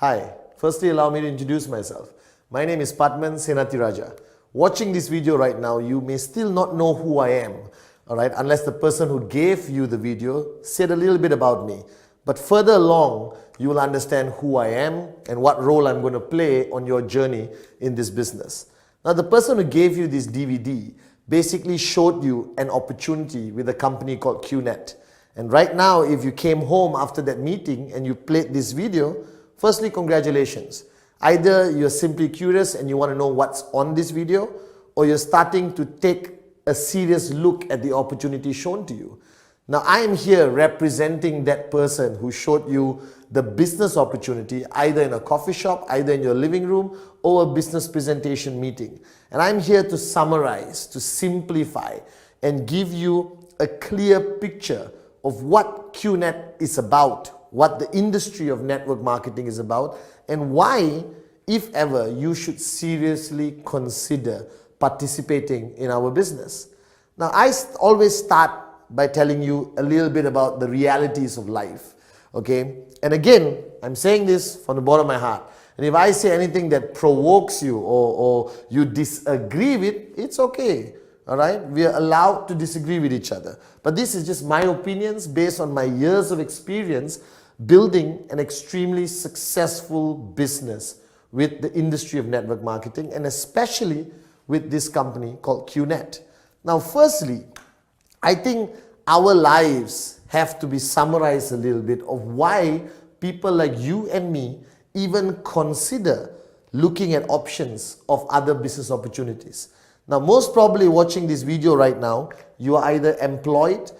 Hi, firstly allow me to introduce myself. My name is Pathman Raja. Watching this video right now, you may still not know who I am, alright, unless the person who gave you the video said a little bit about me. But further along, you will understand who I am and what role I'm going to play on your journey in this business. Now, the person who gave you this DVD basically showed you an opportunity with a company called QNet. And right now, if you came home after that meeting and you played this video, firstly, congratulations. Either you're simply curious and you want to know what's on this video, or you're starting to take a serious look at the opportunity shown to you. Now, I am here representing that person who showed you the business opportunity, either in a coffee shop, either in your living room, or a business presentation meeting. And I'm here to summarize, to simplify, and give you a clear picture of what QNet is about, what the industry of network marketing is about, and why, if ever, you should seriously consider participating in our business. Now, I always start by telling you a little bit about the realities of life, okay? And again, I'm saying this from the bottom of my heart. And if I say anything that provokes you or you disagree with, it's okay, all right? We are allowed to disagree with each other. But this is just my opinions based on my years of experience building an extremely successful business with the industry of network marketing, and especially with this company called QNet. Now, firstly, I think our lives have to be summarized a little bit of why people like you and me even consider looking at options of other business opportunities. Now, most probably watching this video right now, you are either employed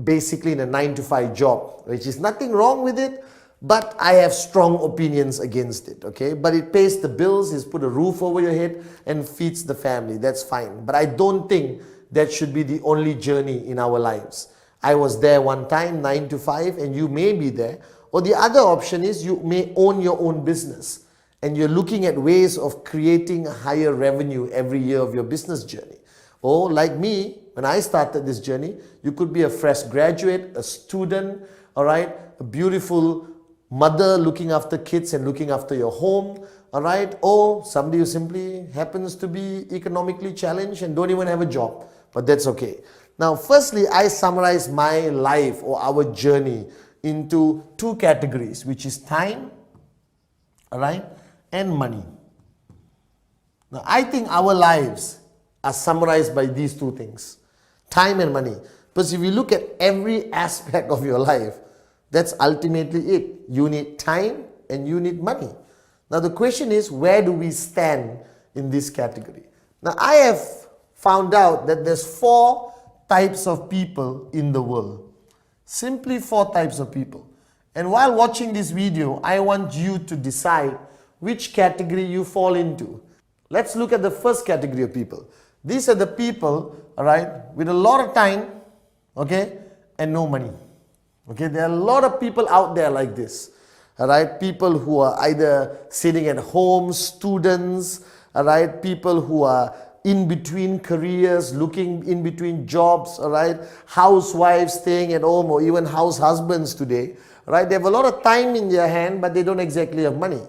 basically in a 9-to-5 job, which is nothing wrong with it, but I have strong opinions against it, okay? But it pays the bills, it's put a roof over your head and feeds the family, that's fine. But I don't think that should be the only journey in our lives. I was there one time, 9-to-5, and you may be there. Or the other option is you may own your own business and you're looking at ways of creating a higher revenue every year of your business journey. Or like me, when I started this journey, you could be a fresh graduate, a student, all right, a beautiful mother looking after kids and looking after your home, all right, or somebody who simply happens to be economically challenged and don't even have a job, but that's okay. Now, firstly, I summarize my life or our journey into two categories, which is time, all right, and money. Now, I think our lives are summarized by these two things, time and money. Because if you look at every aspect of your life, that's ultimately it. You need time and you need money. Now, the question is, where do we stand in this category? Now, I have found out that there's 4 types of people in the world. Simply 4 types of people. And while watching this video, I want you to decide which category you fall into. Let's look at the first category of people. These are the people, all right, with a lot of time, okay, and no money. Okay, there are a lot of people out there like this, all right, people who are either sitting at home, students, all right, people who are in between careers, looking in between jobs, all right, housewives staying at home, or even house husbands today, right? They have a lot of time in their hand, but they don't exactly have money.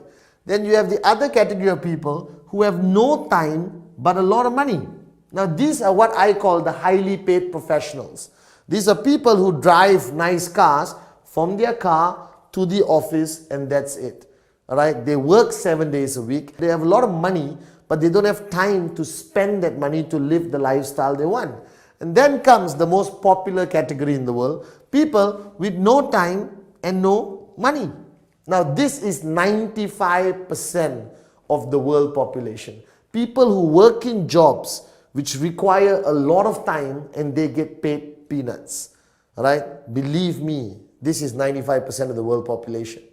Then you have the other category of people who have no time, but a lot of money. Now, these are what I call the highly paid professionals. These are people who drive nice cars from their car to the office, and that's it. All right? They work 7 days a week. They have a lot of money, but they don't have time to spend that money to live the lifestyle they want. And then comes the most popular category in the world, people with no time and no money. Now, this is 95% of the world population. People who work in jobs which require a lot of time and they get paid peanuts. All right? Believe me, this is 95% of the world population.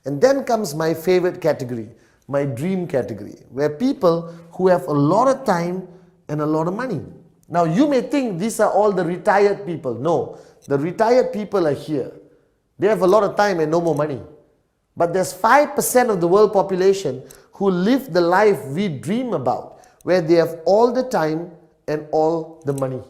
And then comes my favorite category, my dream category, where people who have a lot of time and a lot of money. Now, you may think these are all the retired people. No, the retired people are here. They have a lot of time and no more money. But there's 5% of the world population who live the life we dream about, where they have all the time and all the money.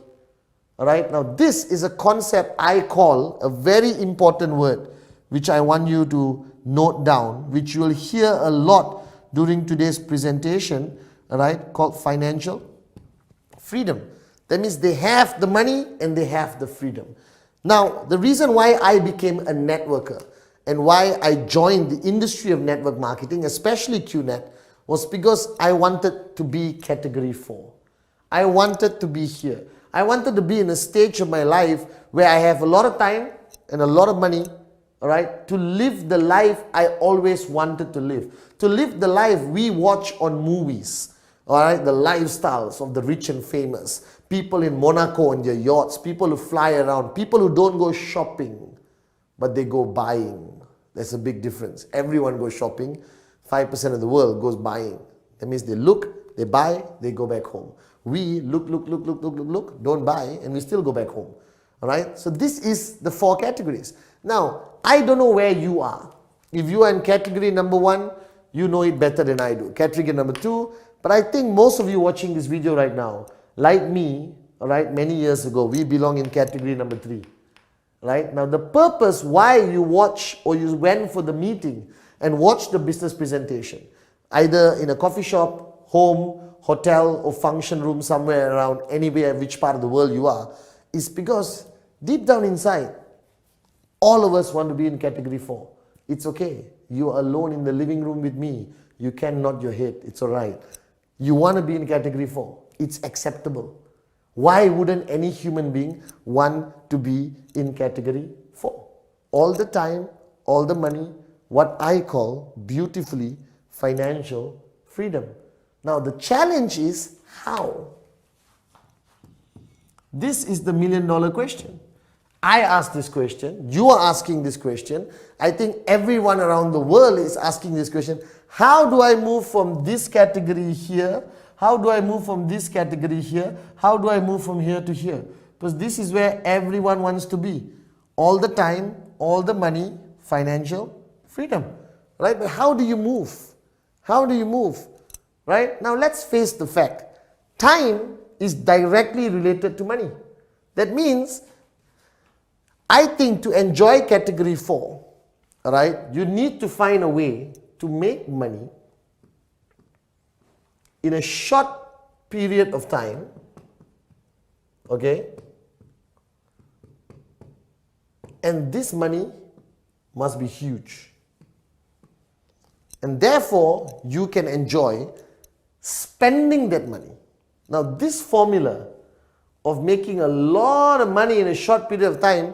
All right, now this is a concept I call a very important word, which I want you to note down, which you will hear a lot during today's presentation, all right, called financial freedom. That means they have the money and they have the freedom. Now, the reason why I became a networker and why I joined the industry of network marketing, especially QNet, was because I wanted to be category 4. I wanted to be here. I wanted to be in a stage of my life where I have a lot of time and a lot of money, all right, to live the life I always wanted to live. To live the life we watch on movies, all right, the lifestyles of the rich and famous. People in Monaco on their yachts, people who fly around, people who don't go shopping, but they go buying. There's a big difference. Everyone goes shopping. 5% of the world goes buying. That means they look, they buy, they go back home. We look, don't buy, and we still go back home. All right? So this is the 4 categories. Now, I don't know where you are. If you are in category number 1, you know it better than I do. Category number 2, but I think most of you watching this video right now, like me, all right, many years ago, we belong in category number 3. Right? Now, the purpose why you watch or you went for the meeting and watch the business presentation, either in a coffee shop, home, hotel, or function room somewhere around anywhere, which part of the world you are, is because deep down inside, all of us want to be in category 4. It's okay. You are alone in the living room with me. You can nod your head. It's all right. You want to be in category 4. It's acceptable. Why wouldn't any human being want to be in category 4? All the time, all the money, what I call beautifully financial freedom. Now the challenge is how? This is the $1 million question. I asked this question, you are asking this question, I think everyone around the world is asking this question. How do I move from this category here? How do I move from this category here? How do I move from here to here? Because this is where everyone wants to be. All the time, all the money, financial freedom. Right? But how do you move? How do you move? Right? Now let's face the fact. Time is directly related to money. That means, I think to enjoy category 4, right, you need to find a way to make money in a short period of time, okay, and this money must be huge. And therefore, you can enjoy spending that money. Now, this formula of making a lot of money in a short period of time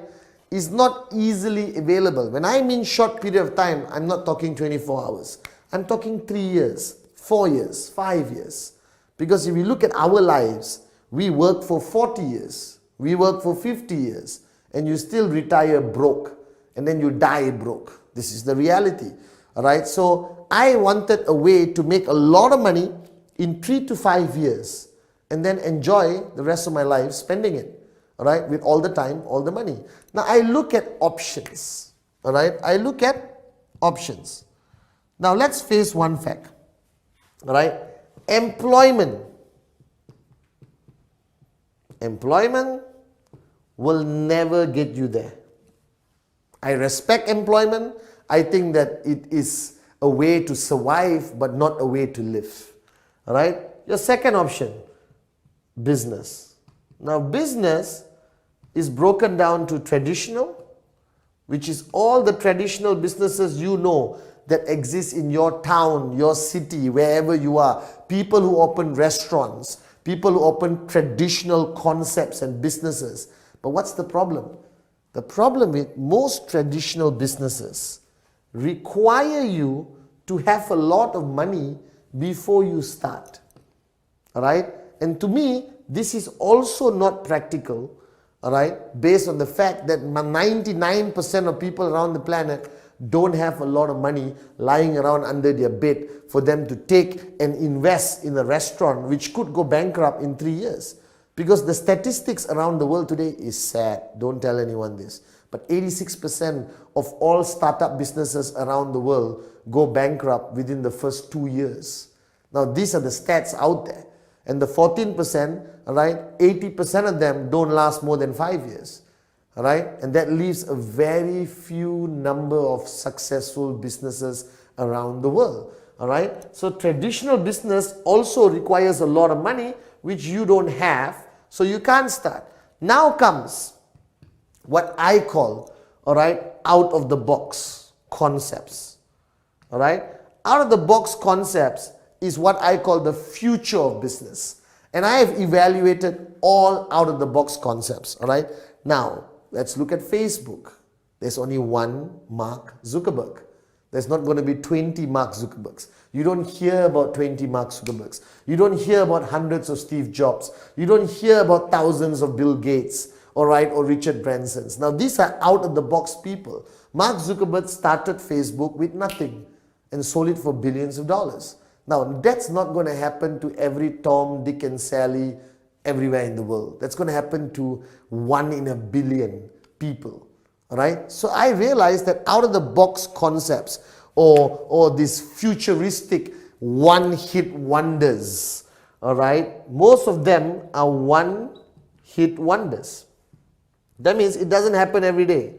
is not easily available. When I mean short period of time, I'm not talking 24 hours. I'm talking 3 years. 4 years, 5 years. Because if you look at our lives, we work for 40 years, we work for 50 years, and you still retire broke, and then you die broke. This is the reality. Alright, so I wanted a way to make a lot of money in 3 to 5 years, and then enjoy the rest of my life spending it. Alright, with all the time, all the money. Now I look at options. Alright, I look at options. Now let's face one fact. Right? Employment will never get you there. I respect employment. I think that it is a way to survive, but not a way to live. All right? Your second option, business. Now, business is broken down to traditional, which is all the traditional businesses you know that exist in your town, your city, wherever you are. People who open restaurants, people who open traditional concepts and businesses. But what's the problem? The problem with most traditional businesses require you to have a lot of money before you start. Alright? And to me, this is also not practical, alright, based on the fact that 99% of people around the planet don't have a lot of money lying around under their bed for them to take and invest in a restaurant which could go bankrupt in 3 years. Because the statistics around the world today is sad. Don't tell anyone this. But 86% of all startup businesses around the world go bankrupt within the first 2 years. Now these are the stats out there. And the 14%, right, 80% of them don't last more than 5 years. all right? And that leaves a very few number of successful businesses around the world, all right? So traditional business also requires a lot of money, which you don't have, so you can't start. Now comes what I call, all right, out of the box concepts, all right? Out of the box concepts is what I call the future of business. And I have evaluated all out of the box concepts, all right? Now, let's look at Facebook. There's only one Mark Zuckerberg. There's not going to be 20 Mark Zuckerbergs. You don't hear about 20 Mark Zuckerbergs. You don't hear about hundreds of Steve Jobs. You don't hear about thousands of Bill Gates, all right, or Richard Bransons. Now, these are out of the box people. Mark Zuckerberg started Facebook with nothing and sold it for billions of dollars. Now, that's not going to happen to every Tom, Dick and Sally everywhere in the world. That's going to happen to 1 in a billion people. All right? So I realized that out of the box concepts or these futuristic one-hit wonders, all right, most of them are one-hit wonders. That means it doesn't happen every day.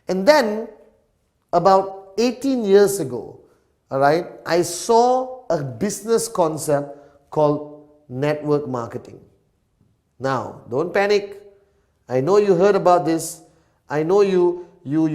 And then about 18 years ago, all right, I saw a business concept called network marketing. Now, don't panic. I know you heard about this. I know you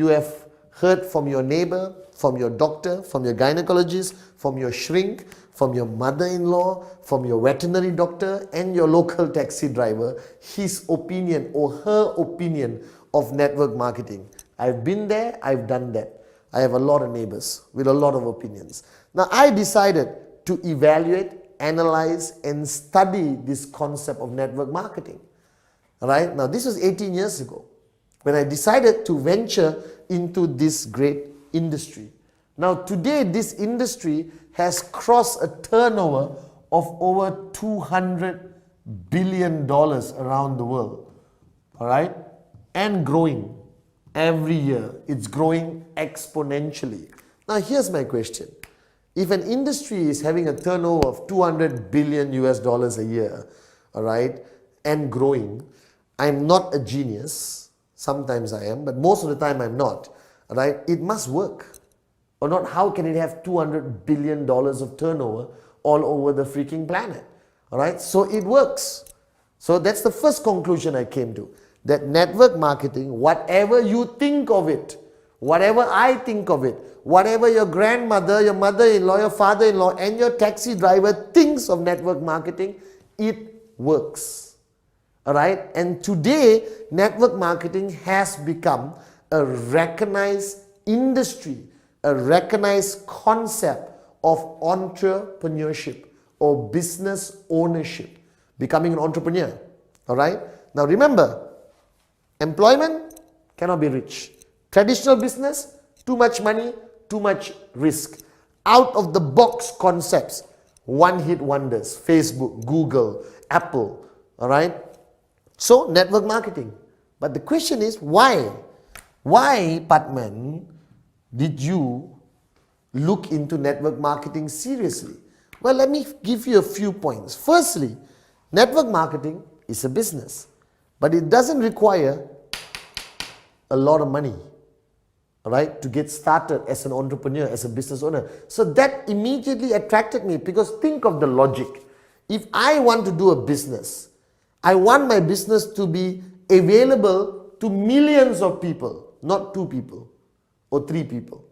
have heard from your neighbor, from your doctor, from your gynecologist, from your shrink, from your mother-in-law, from your veterinary doctor and your local taxi driver, his opinion or her opinion of network marketing. I've been there, I've done that. I have a lot of neighbors with a lot of opinions. Now, I decided to evaluate, analyze and study this concept of network marketing. All right? Now, this was 18 years ago when I decided to venture into this great industry. Now, today this industry has crossed a turnover of over $200 billion around the world. All right? And growing. Every year, it's growing exponentially. Now, here's my question. If an industry is having a turnover of 200 billion US dollars a year, all right, and growing, I'm not a genius. Sometimes I am, but most of the time I'm not. All right, it must work. Or not, how can it have $200 billion of turnover all over the freaking planet? All right, so it works. So that's the first conclusion I came to. That network marketing, whatever you think of it, whatever I think of it, whatever your grandmother, your mother-in-law, your father-in-law and your taxi driver thinks of network marketing, it works. Alright? And today, network marketing has become a recognized industry, a recognized concept of entrepreneurship or business ownership, becoming an entrepreneur. Alright? Now remember, employment cannot be rich. Traditional business, too much money, too much risk. Out of the box concepts, one-hit wonders, Facebook, Google, Apple, all right? So, network marketing. But the question is, why? Why, Pathman, did you look into network marketing seriously? Well, let me give you a few points. Firstly, network marketing is a business. But it doesn't require a lot of money, all right, to get started as an entrepreneur, as a business owner. So that immediately attracted me because think of the logic. If I want to do a business, I want my business to be available to millions of people, not 2 people or 3 people,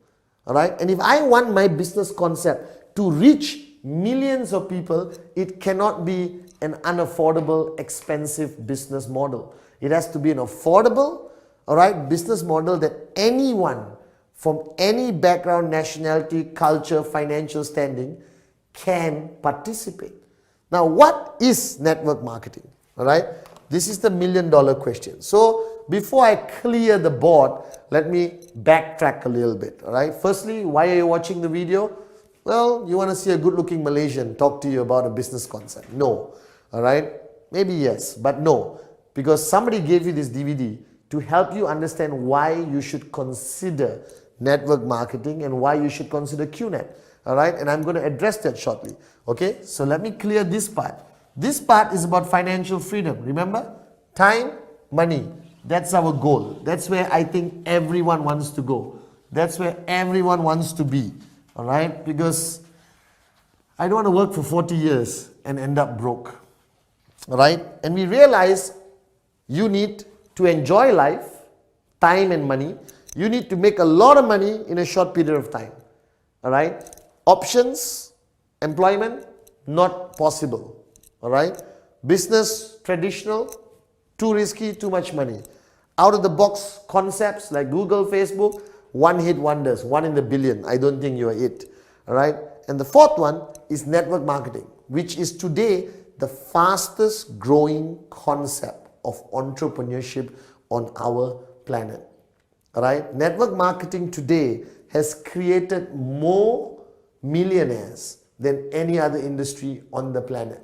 all right? And if I want my business concept to reach millions of people, it cannot be an unaffordable, expensive business model. It has to be an affordable, all right, business model that anyone from any background, nationality, culture, financial standing can participate. Now, what is network marketing? All right, this is the million-dollar question. So, before I clear the board, let me backtrack a little bit. All right, firstly, why are you watching the video? Well, you want to see a good-looking Malaysian talk to you about a business concept. No. All right? Maybe yes, but no. Because somebody gave you this DVD to help you understand why you should consider network marketing and why you should consider QNet. All right? And I'm going to address that shortly. Okay? So let me clear this part. This part is about financial freedom. Remember? Time, money. That's our goal. That's where I think everyone wants to go. That's where everyone wants to be. All right? Because I don't want to work for 40 years and end up broke. All right? And we realize you need to enjoy life, time and money. You need to make a lot of money in a short period of time. All right? Options, employment, not possible. All right? Business, traditional, too risky, too much money. Out of the box concepts like Google, Facebook, one-hit wonders, one in the billion. I don't think you are it. All right? And the fourth one is network marketing, which is today the fastest growing concept of entrepreneurship on our planet. All right? Network marketing today has created more millionaires than any other industry on the planet.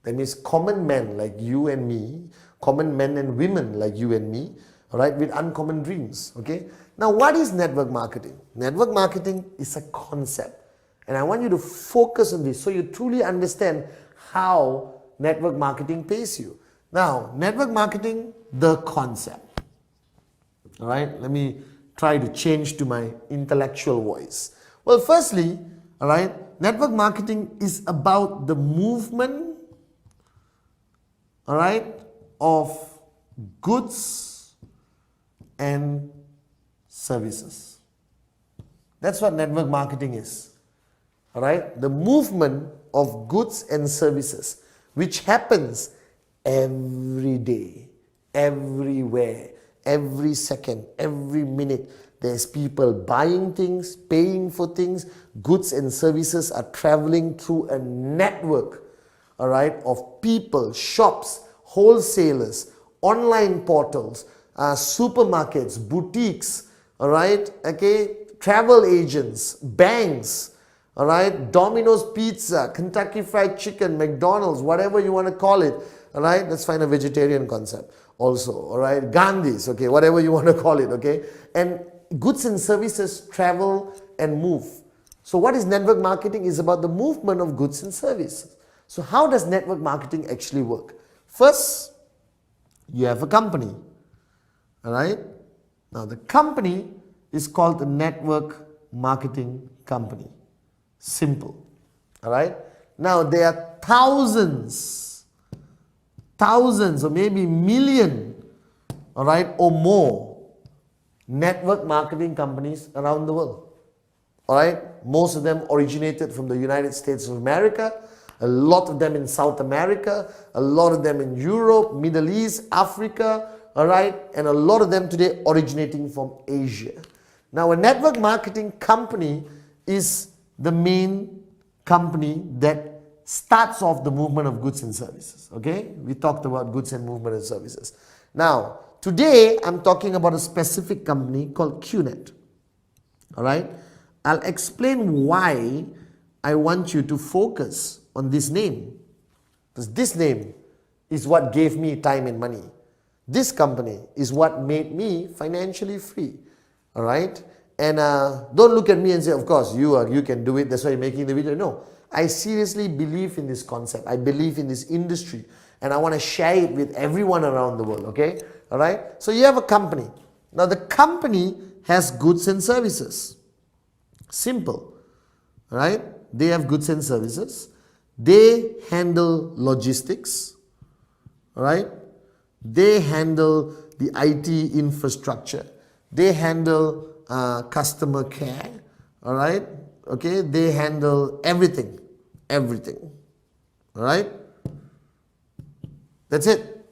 That means common men like you and me, common men and women like you and me, all right, with uncommon dreams, okay? Now, what is network marketing? Network marketing is a concept. And I want you to focus on this so you truly understand how network marketing pays you. Now, network marketing, the concept. All right, let me try to change to my intellectual voice. Well, firstly, all right, network marketing is about the movement, all right, of goods and services. That's what network marketing is. All right, the movement of goods and services, which happens every day, everywhere, every second, every minute. There's people buying things, paying for things. Goods and services are traveling through a network, all right, of people, shops, wholesalers, online portals, supermarkets, boutiques, all right, okay, travel agents, banks, all right, Domino's Pizza, Kentucky Fried Chicken, McDonald's, whatever you want to call it, all right, let's find a vegetarian concept also, all right, Gandhi's, okay, whatever you want to call it, okay, and goods and services travel and move. So what is network marketing? Is about the movement of goods and services. So how does network marketing actually work? First, you have a company, all right? Now the company is called the network marketing company. Simple, all right? Now there are thousands or maybe million, all right, or more network marketing companies around the world, all right? Most of them originated from the United States of America, a lot of them in South America, a lot of them in Europe, Middle East, Africa, all right? And a lot of them today originating from Asia. Now, a network marketing company is the main company that starts off the movement of goods and services, okay? We talked about goods and movement and services. Now, today, I'm talking about a specific company called QNet, all right? I'll explain why I want you to focus on this name, because this name is what gave me time and money. This company is what made me financially free, all right? And don't look at me and say, of course, you can do it, that's why you're making the video. No, I seriously believe in this concept. I believe in this industry, and I want to share it with everyone around the world, okay? All right? So you have a company. Now the company has goods and services. Simple, all right? They have goods and services. They handle logistics, all right? They handle the IT infrastructure. They handle customer care, all right? Okay, they handle everything, all right? That's it.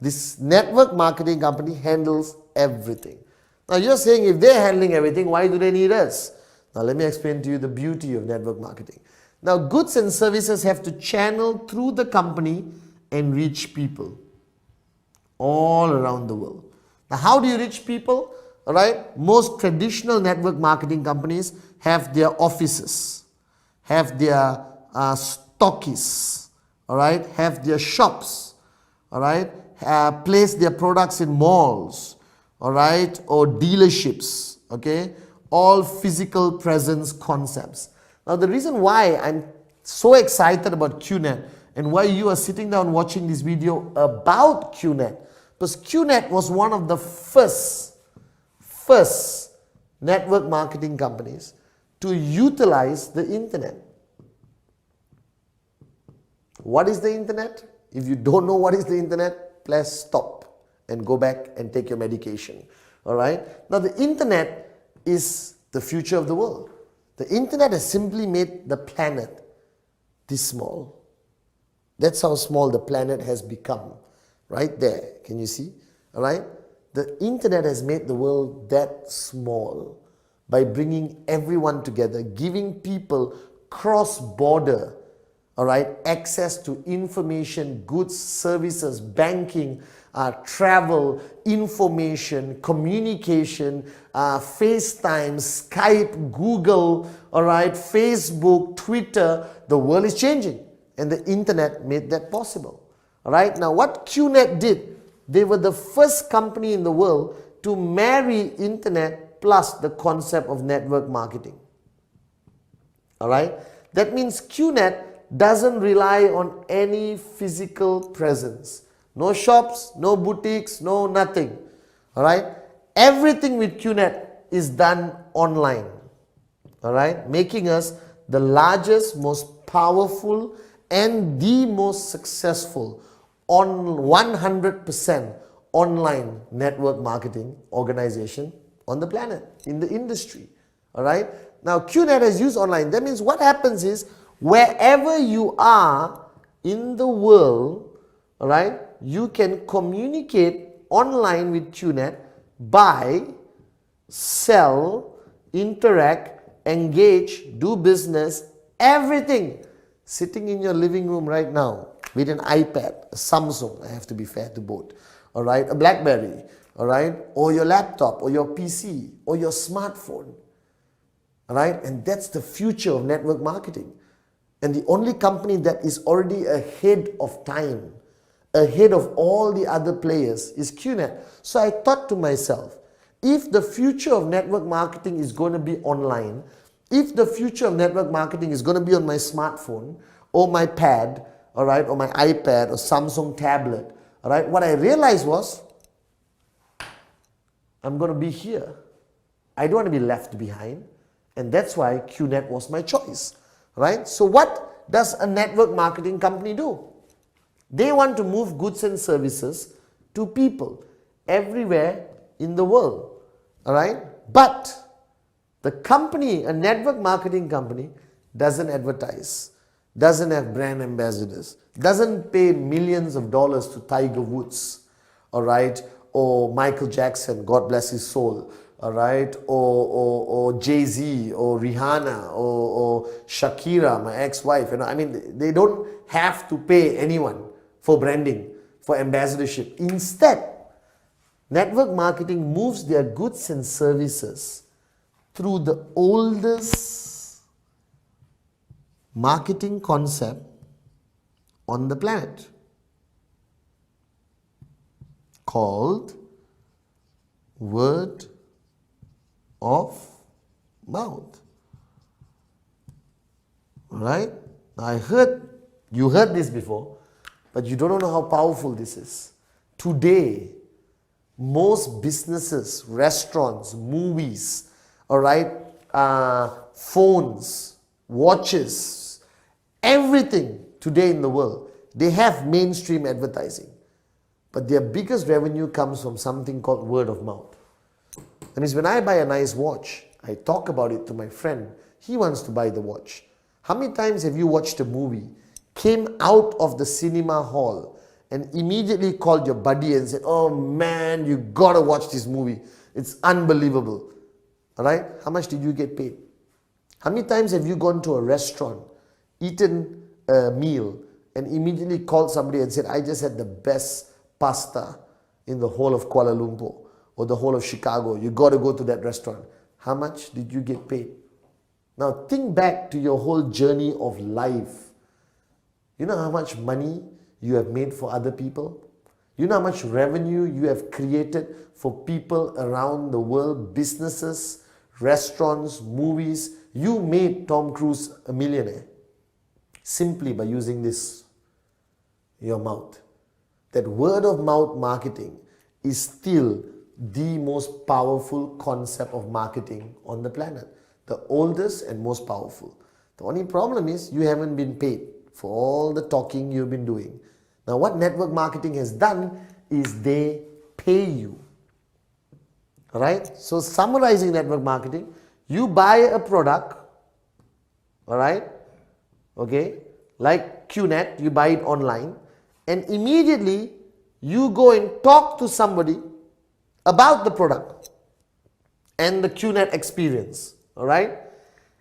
This network marketing company handles everything. Now you're saying if they're handling everything, why do they need us? Now let me explain to you the beauty of network marketing. Now goods and services have to channel through the company and reach people all around the world. Now how do you reach people? All right, most traditional network marketing companies have their offices, have their stockists, all right, have their shops, all right, place their products in malls, all right, or dealerships, okay, all physical presence concepts. Now the reason why I'm so excited about QNet and why you are sitting down watching this video about QNet, Because QNet was one of the first network marketing companies to utilize the internet. What is the internet? If you don't know what is the internet, please stop and go back and take your medication. Alright? Now the internet is the future of the world. The internet has simply made the planet this small. That's how small the planet has become. Right there. Can you see? Alright? The internet has made the world that small by bringing everyone together, giving people cross-border, alright, access to information, goods, services, banking, travel, information, communication, FaceTime, Skype, Google, alright, Facebook, Twitter. The world is changing and the internet made that possible. Alright, now what QNet did, they were the first company in the world to marry internet plus the concept of network marketing. Alright, that means QNet doesn't rely on any physical presence. No shops, no boutiques, no nothing. Alright, everything with QNet is done online. Alright, making us the largest, most powerful and the most successful on 100% online network marketing organization on the planet, in the industry. Alright, now QNet has used online. That means what happens is, wherever you are in the world, alright, you can communicate online with QNet, buy, sell, interact, engage, do business, everything sitting in your living room right now with an iPad, a Samsung, I have to be fair to both, alright, a BlackBerry, alright, or your laptop, or your PC, or your smartphone, alright, and that's the future of network marketing. And the only company that is already ahead of time, ahead of all the other players, is QNet. So I thought to myself, if the future of network marketing is going to be online, if the future of network marketing is going to be on my smartphone, or my pad, alright, or my iPad, or Samsung tablet, alright, what I realized was, I'm going to be here. I don't want to be left behind. And that's why QNet was my choice. Right? So what does a network marketing company do? They want to move goods and services to people everywhere in the world. Alright? But the company, a network marketing company, doesn't advertise, doesn't have brand ambassadors, doesn't pay millions of dollars to Tiger Woods, alright, or Michael Jackson, God bless his soul, alright, or Jay-Z, or Rihanna, or Shakira, my ex-wife. You know, I mean, they don't have to pay anyone for branding, for ambassadorship. Instead, network marketing moves their goods and services through the oldest marketing concept on the planet, called word of mouth. Right? Now you heard this before, but you don't know how powerful this is. Today, most businesses, restaurants, movies, alright, phones, watches, everything today in the world, they have mainstream advertising. But their biggest revenue comes from something called word of mouth. That means when I buy a nice watch, I talk about it to my friend. He wants to buy the watch. How many times have you watched a movie, came out of the cinema hall, and immediately called your buddy and said, "Oh man, you gotta watch this movie. It's unbelievable." Alright? How much did you get paid? How many times have you gone to a restaurant, eaten a meal, and immediately called somebody and said, "I just had the best pasta in the whole of Kuala Lumpur or the whole of Chicago. You got to go to that restaurant." How much did you get paid? Now think back to your whole journey of life. You know how much money you have made for other people? You know how much revenue you have created for people around the world, businesses, restaurants, movies. You made Tom Cruise a millionaire simply by using this, your mouth. That word of mouth marketing is still the most powerful concept of marketing on the planet. The oldest and most powerful. The only problem is you haven't been paid for all the talking you've been doing. Now what network marketing has done is they pay you. Alright? So summarizing network marketing, you buy a product, alright? Okay? Like QNet, you buy it online, and immediately you go and talk to somebody about the product and the QNet experience, alright?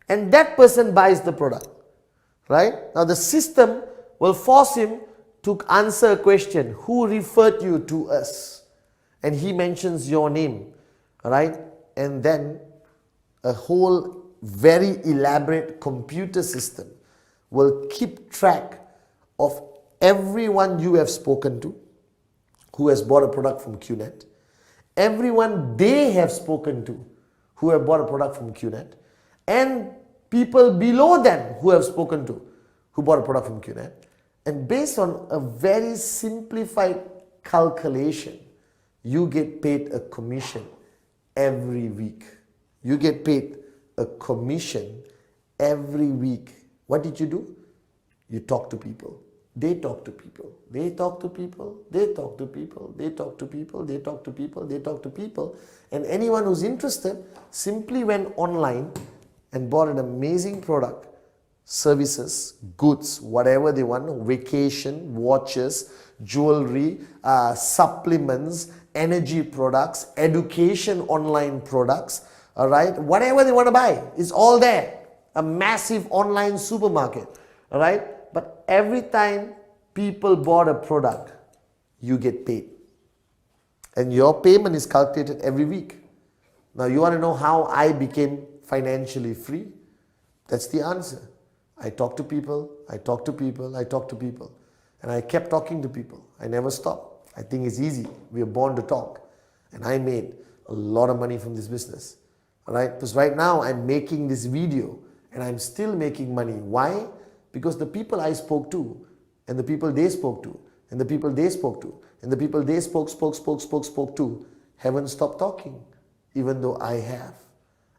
And that person buys the product, right? Now the system will force him to answer a question, who referred you to us? And he mentions your name, alright? And then a whole very elaborate computer system will keep track of everyone you have spoken to who has bought a product from QNet, everyone they have spoken to who have bought a product from QNet, and people below them who have spoken to who bought a product from QNet. And based on a very simplified calculation, you get paid a commission every week. You get paid a commission every week. What did you do? You talk to people. They talk to people. They talk to people. They talk to people. They talk to people. They talk to people. They talk to people. And anyone who's interested simply went online and bought an amazing product, services, goods, whatever they want, vacation, watches, jewelry, supplements, energy products, education online products, all right, whatever they want to buy, it's all there. A massive online supermarket, all right? But every time people bought a product, you get paid. And your payment is calculated every week. Now you want to know how I became financially free? That's the answer. I talk to people, I talk to people, I talk to people. And I kept talking to people. I never stopped. I think it's easy. We are born to talk. And I made a lot of money from this business. All right? Because right now I'm making this video and I'm still making money. Why? Because the people I spoke to, and the people they spoke to, and the people they spoke to, and the people they spoke to, haven't stopped talking, even though I have.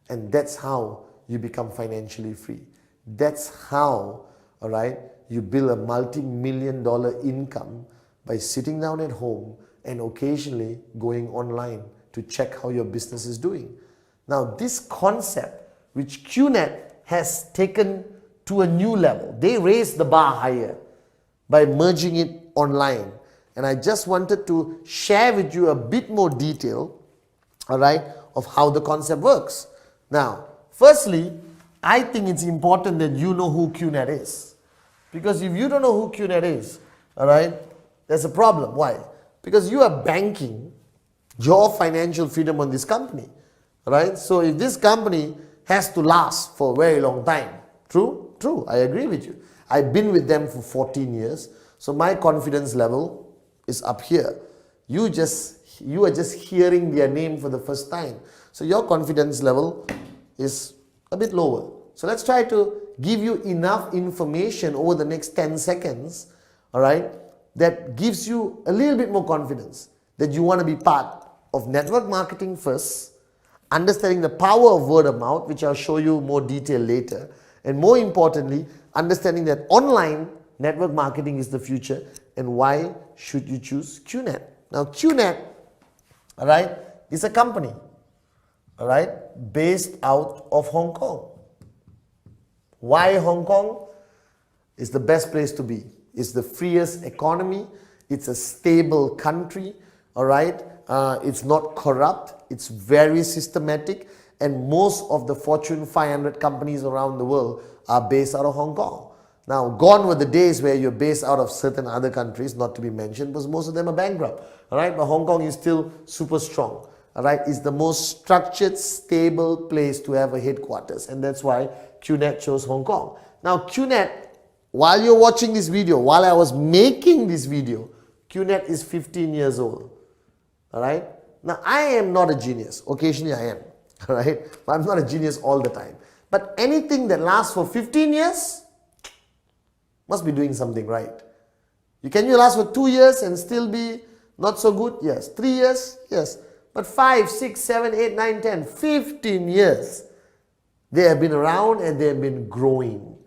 And that's how you become financially free. That's how, all right, you build a multi-million-dollar income by sitting down at home and occasionally going online to check how your business is doing. Now, this concept, which QNet has taken to a new level, they raised the bar higher by merging it online. And I just wanted to share with you a bit more detail, all right, of how the concept works. Now, firstly, I think it's important that you know who QNet is. Because if you don't know who QNet is, all right, there's a problem. Why? Because you are banking your financial freedom on this company, all right? So if this company has to last for a very long time, true? True, I agree with you. I've been with them for 14 years, so my confidence level is up here. You are just hearing their name for the first time. So your confidence level is a bit lower. So let's try to give you enough information over the next 10 seconds, all right, that gives you a little bit more confidence that you want to be part of network marketing first, understanding the power of word of mouth, which I'll show you more detail later, and more importantly, understanding that online network marketing is the future and why should you choose QNet. Now QNet, all right, is a company, all right, based out of Hong Kong. Why Hong Kong? Is the best place to be. It's the freest economy. It's a stable country, all right? It's not corrupt. It's very systematic. And most of the Fortune 500 companies around the world are based out of Hong Kong. Now, gone were the days where you're based out of certain other countries, not to be mentioned, because most of them are bankrupt, all right? But Hong Kong is still super strong, all right? It's the most structured, stable place to have a headquarters. And that's why QNet chose Hong Kong. Now, QNet, while you're watching this video, while I was making this video, QNet is 15 years old, all right? Now, I am not a genius. Occasionally, I am, all right? But I'm not a genius all the time. But anything that lasts for 15 years must be doing something right. Can you last for 2 years and still be Not so good? Yes. 3 years? Yes. But 5, 6, 7, 8, 9, 10, 15 years. They have been around and they have been growing.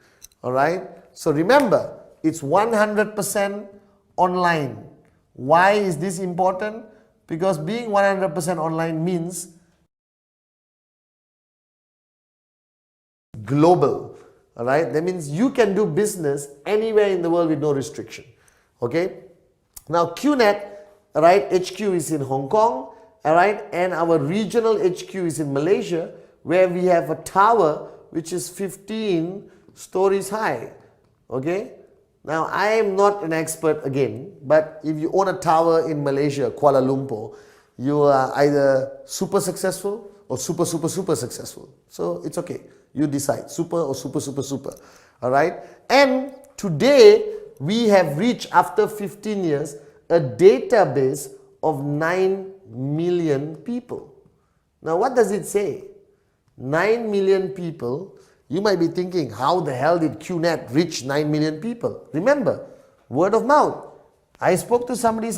Alright? So remember, it's 100% online. Why is this important? Because being 100% online means global. Alright? That means you can do business anywhere in the world with no restriction. Okay? Now QNet, right, HQ is in Hong Kong, alright, and our regional HQ is in Malaysia, where we have a tower which is 15 stories high. Okay? Now I am not an expert again, but if you own a tower in Malaysia, Kuala Lumpur, you are either super successful or super successful. So it's okay. You decide, super or super. Alright? And today we have reached, after 15 years, a database of 9 million people. Now what does it say? 9 million people. You might be thinking, how the hell did QNet reach 9 million people? Remember, word of mouth. I spoke to somebody,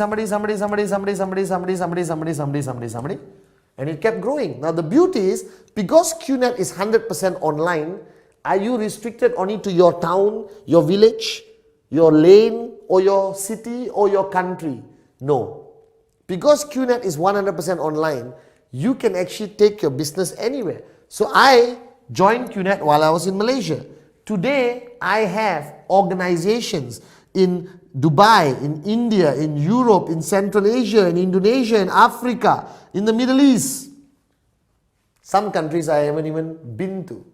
and it kept growing. Now the beauty is, because QNet is 100% online, are you restricted only to your town, your village, your lane, or your city, or your country? No. Because QNet is 100% online, you can actually take your business anywhere. So I joined QNet while I was in Malaysia. Today, I have organizations in Dubai, in India, in Europe, in Central Asia, in Indonesia, in Africa, in the Middle East. Some countries I haven't even been to,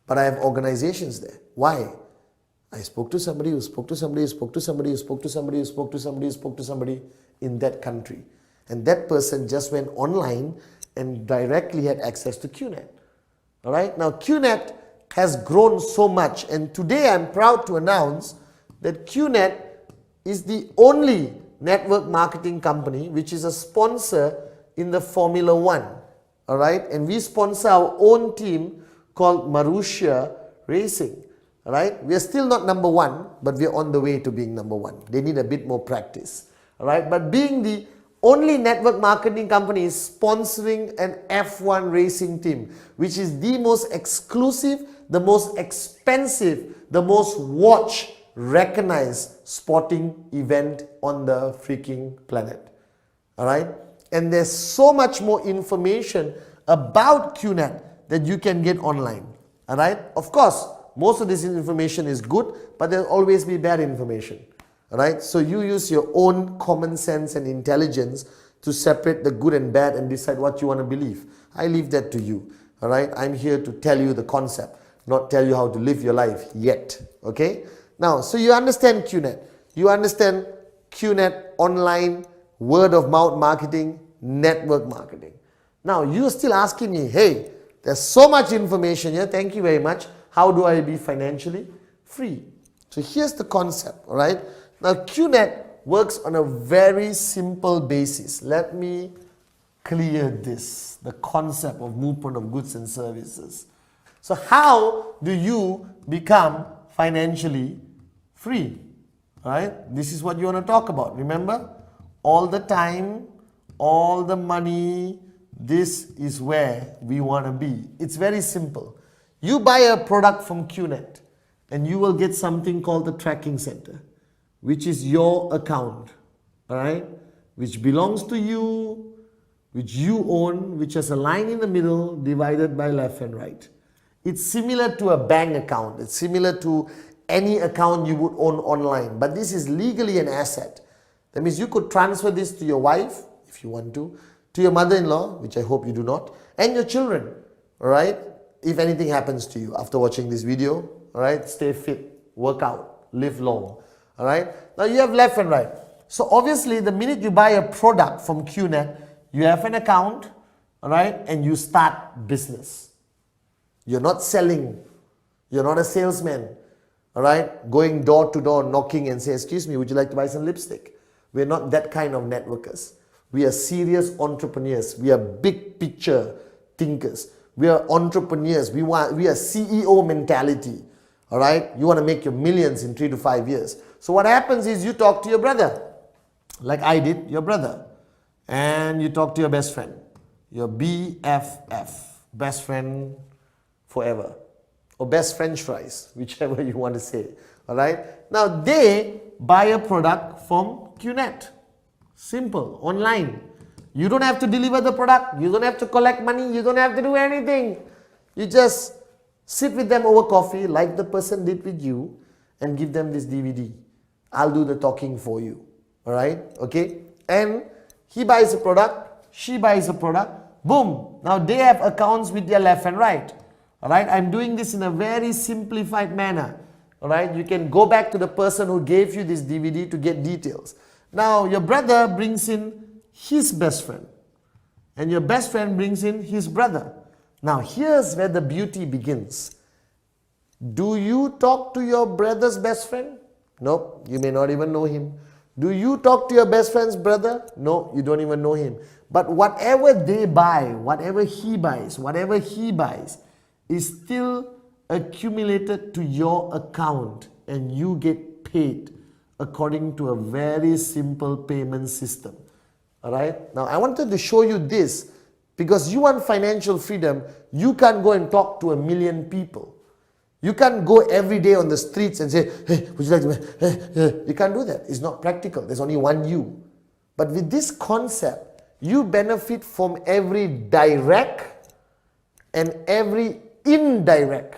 but I have organizations there. Why? I spoke to somebody who spoke to somebody who spoke to somebody who spoke to somebody who spoke to somebody who spoke to somebody in that country. And that person just went online and directly had access to QNet. Alright, now QNet has grown so much, and today I'm proud to announce that QNet is the only network marketing company which is a sponsor in the Formula One. Alright, and we sponsor our own team called Marussia Racing. Alright, we are still not number one, but we are on the way to being number one. They need a bit more practice. Alright, but being the only network marketing company is sponsoring an F1 racing team, which is the most exclusive, the most expensive, the most watched, recognized sporting event on the freaking planet. Alright? And there's so much more information about QNet that you can get online. Alright? Of course, most of this information is good, but there'll always be bad information. Alright, so you use your own common sense and intelligence to separate the good and bad and decide what you want to believe. I leave that to you. Alright, I'm here to tell you the concept, not tell you how to live your life yet. Okay, now, so you understand QNet. You understand QNet online, word of mouth marketing, network marketing. Now, you're still asking me, hey, there's so much information here, thank you very much. How do I be financially free? So here's the concept, alright? Now QNet works on a very simple basis. Let me clear this, the concept of movement of goods and services. So how do you become financially free? Alright, this is what you want to talk about. Remember, all the time, all the money, this is where we want to be. It's very simple. You buy a product from QNet and you will get something called the tracking center, which is your account, alright, which belongs to you, which you own, which has a line in the middle divided by left and right. It's similar to a bank account. It's similar to any account you would own online, but this is legally an asset. That means you could transfer this to your wife, if you want to your mother-in-law, which I hope you do not, and your children, alright, if anything happens to you after watching this video, alright, stay fit, work out, live long. Alright, now you have left and right. So obviously the minute you buy a product from QNet, you have an account, alright, and you start business. You're not selling, you're not a salesman, alright, going door to door knocking and say, excuse me, would you like to buy some lipstick? We're not that kind of networkers. We are serious entrepreneurs. We are big picture thinkers. We are entrepreneurs. We are CEO mentality. Alright, you want to make your millions in 3 to 5 years. So what happens is you talk to your brother. like I did, your brother, and you talk to your best friend, your BFF, best friend forever, or best French fries, whichever you want to say. All right. Now they buy a product from QNet. Simple, online. You don't have to deliver the product. You don't have to collect money. You don't have to do anything. You just sit with them over coffee, like the person did with you, and give them this DVD. I'll do the talking for you. All right. Okay. And he buys a product. She buys a product. Boom. Now they have accounts with their left and right. All right. I'm doing this in a very simplified manner. All right. You can go back to the person who gave you this DVD to get details. Now your brother brings in his best friend, and your best friend brings in his brother. Now here's where the beauty begins. Do you talk to your brother's best friend? Nope, you may not even know him. Do you talk to your best friend's brother? No, you don't even know him. But whatever they buy, whatever he buys is still accumulated to your account, and you get paid according to a very simple payment system. Alright, now I wanted to show you this because you want financial freedom. You can't go and talk to a million people. You can't go every day on the streets and say, hey, would you like to, you can't do that. It's not practical. There's only one you. But with this concept, you benefit from every direct and every indirect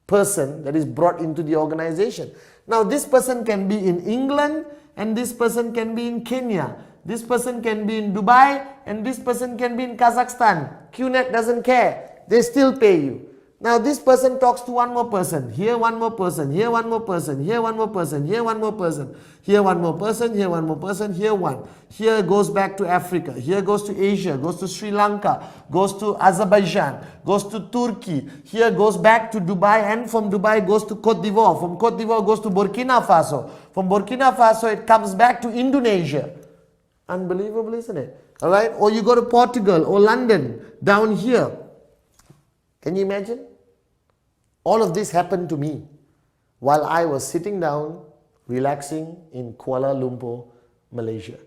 person that is brought into the organization. Now this person can be in England, and this person can be in Kenya. This person can be in Dubai, and this person can be in Kazakhstan. QNet doesn't care. They still pay you. Now this person talks to one more person, here one more person, here one more person, here one more person, here one more person, here one more person, here one more person, here one. Here goes back to Africa, here goes to Asia, goes to Sri Lanka, goes to Azerbaijan, goes to Turkey, here goes back to Dubai, and from Dubai goes to Cote d'Ivoire, from Cote d'Ivoire goes to Burkina Faso, from Burkina Faso it comes back to Indonesia. Unbelievable, isn't it? Alright, or you go to Portugal or London, down here. Can you imagine? All of this happened to me while I was sitting down, relaxing in Kuala Lumpur, Malaysia.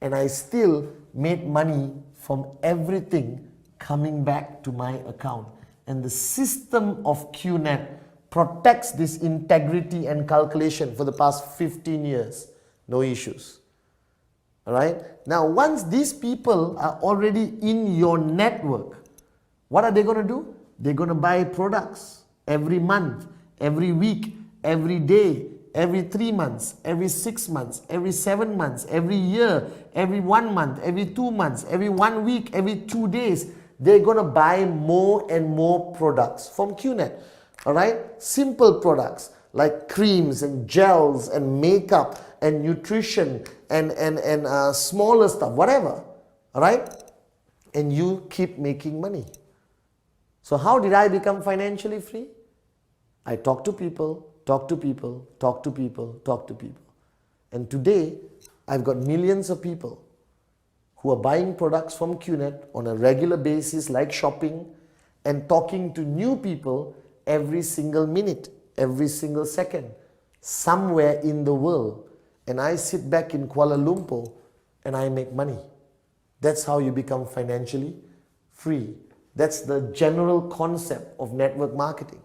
And I still made money from everything coming back to my account. And the system of QNet protects this integrity and calculation for the past 15 years. No issues. Alright? Now, once these people are already in your network, what are they going to do? They're going to buy products every month, every week, every day, every 3 months, every 6 months, every 7 months, every year, every 1 month, every 2 months, every 1 week, every 2 days. They're going to buy more and more products from QNet. Alright? Simple products like creams and gels and makeup and nutrition and smaller stuff, whatever. Alright? And you keep making money. So how did I become financially free? I talk to people, talk to people, talk to people, talk to people. And today, I've got millions of people who are buying products from QNet on a regular basis, like shopping, and talking to new people every single minute, every single second, somewhere in the world. And I sit back in Kuala Lumpur and I make money. That's how you become financially free. That's the general concept of network marketing.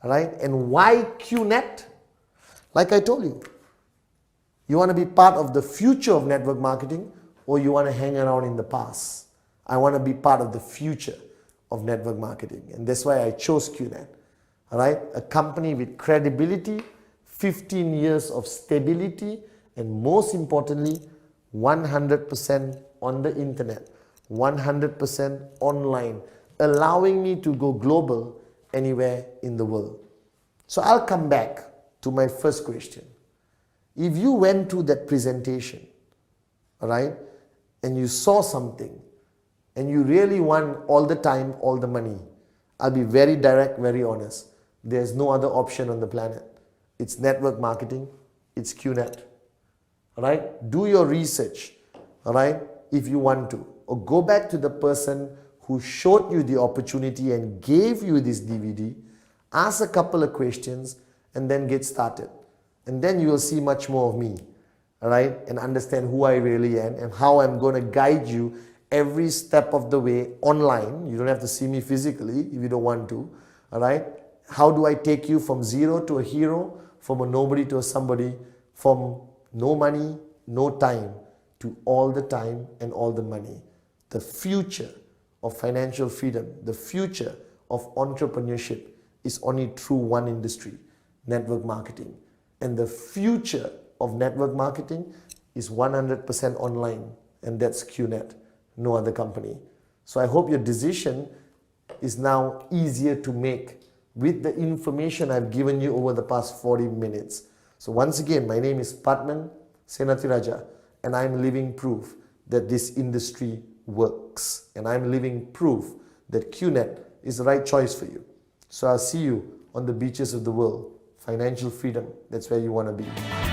Alright? And why QNet? Like I told you, you want to be part of the future of network marketing, or you want to hang around in the past. I want to be part of the future of network marketing. And that's why I chose QNet. Alright? A company with credibility, 15 years of stability, and most importantly, 100% on the internet, 100% online, allowing me to go global anywhere in the world. So I'll come back to my first question. If you went to that presentation, alright, and you saw something, and you really want all the time, all the money, I'll be very direct, very honest. There's no other option on the planet. It's network marketing, it's QNet. Alright? Do your research, alright, if you want to. Or go back to the person who showed you the opportunity and gave you this DVD, ask a couple of questions, and then get started. And then you will see much more of me. all right, and understand who I really am and how I'm going to guide you every step of the way online. You don't have to see me physically if you don't want to, all right? How do I take you from zero to a hero, from a nobody to a somebody, from no money, no time, to all the time and all the money? The future of financial freedom, the future of entrepreneurship is only through one industry, network marketing. And the future of network marketing is 100% online, and that's QNet, no other company. So I hope your decision is now easier to make with the information I've given you over the past 40 minutes. So once again, my name is Pathman Senatiraja, and I'm living proof that this industry works. And I'm living proof that QNet is the right choice for you. So I'll see you on the beaches of the world. Financial freedom, that's where you want to be.